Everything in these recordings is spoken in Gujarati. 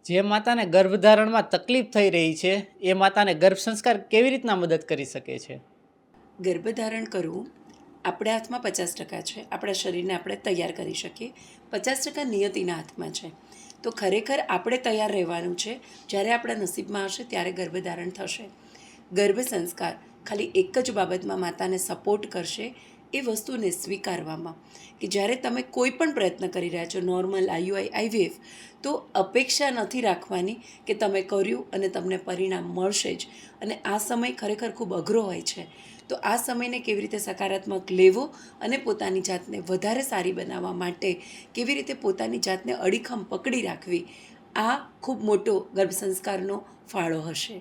જે માતાને ગર્ભધારણમાં તકલીફ થઈ રહી છે એ માતાને ગર્ભ સંસ્કાર કેવી રીતના મદદ કરી શકે છે? ગર્ભધારણ કરવું આપણા હાથમાં 50% છે. આપણા શરીરને આપણે તૈયાર કરી શકીએ. 50% નિયતિના હાથમાં છે. તો ખરેખર આપણે તૈયાર રહેવાનું છે. જ્યારે આપણા નસીબમાં હશે ત્યારે ગર્ભધારણ થશે. ગર્ભ સંસ્કાર ખાલી એક જ બાબતમાં માતાને સપોર્ટ કરશે, એ વસ્તુને સ્વીકારવામાં કે જ્યારે તમે કોઈ પણ પ્રયત્ન કરી રહ્યા છો, નોર્મલ આઈયુઆઈ આઈવીએફ, તો અપેક્ષા નથી રાખવાની કે તમે કર્યું અને તમને પરિણામ મળશે જ. અને આ સમય ખરેખર ખૂબ અઘરો હોય છે. તો આ સમયને કેવી રીતે સકારાત્મક લેવો અને પોતાની જાતને વધારે સારી બનાવવા માટે કેવી રીતે પોતાની જાતને અડીખમ પકડી રાખવી, આ ખૂબ મોટો ગર્ભ સંસ્કારનો ફાળો હશે.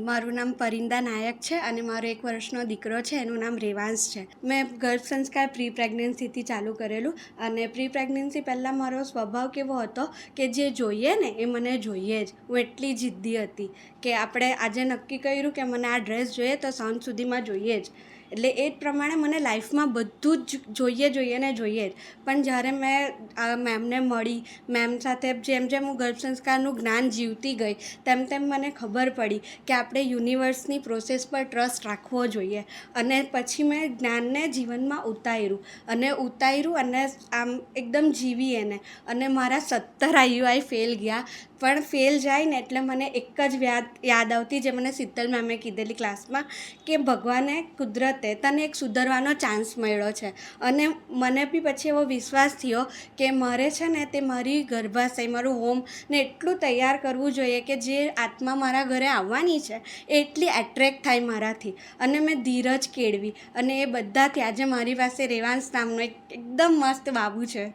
મારું નામ પરિંદા નાયક છે અને મારો 1 વર્ષનો દીકરો છે, એનું નામ રેવાંશ છે. મેં ગર્ભ સંસ્કાર પ્રી પ્રેગ્નન્સીથી ચાલુ કરેલું અને પ્રી પ્રેગ્નન્સી પહેલાં મારો સ્વભાવ કેવો હતો કે જે જોઈએ ને એ મને જોઈએ જ. હું એટલી જિદ્દી હતી કે આપણે આજે નક્કી કર્યું કે મને આ ડ્રેસ જોઈએ તો સાંજ સુધીમાં જોઈએ જ. એટલે એ જ પ્રમાણે મને લાઈફમાં બધું જ જોઈએ ને જોઈએ જ. પણ જ્યારે મેં મેમને મળી, મેમ સાથે જેમ જેમ હું ગર્ભ સંસ્કારનું જ્ઞાન જીવતી ગઈ તેમ તેમ મને ખબર પડી કે આપણે યુનિવર્સની પ્રોસેસ પર ટ્રસ્ટ રાખવો જોઈએ. અને પછી મેં જ્ઞાનને જીવનમાં ઉતાર્યું અને આમ એકદમ જીવી એને. અને મારા 17 આઈયુઆઈ ફેલ ગયા. પણ ફેલ જાય ને એટલે મને એક જ યાદ આવતી, જે મને શીતલ મેમે કીધેલી ક્લાસમાં, કે ભગવાને કુદરતે તને એક સુધરવાનો ચાન્સ મળ્યો છે. અને મને બી પછી એવો વિશ્વાસ થયો કે મારે છે ને તે મારી ગર્ભાશય, મારું હોમ ને એટલું તૈયાર કરવું જોઈએ કે જે આત્મા મારા ઘરે આવવાની છે એ એટલી એટ્રેક્ટ થાય મારાથી. અને મેં ધીરજ કેળવી અને એ બધાથી આજે મારી પાસે રેવાંશ નામનો એકદમ મસ્ત બાબુ છે.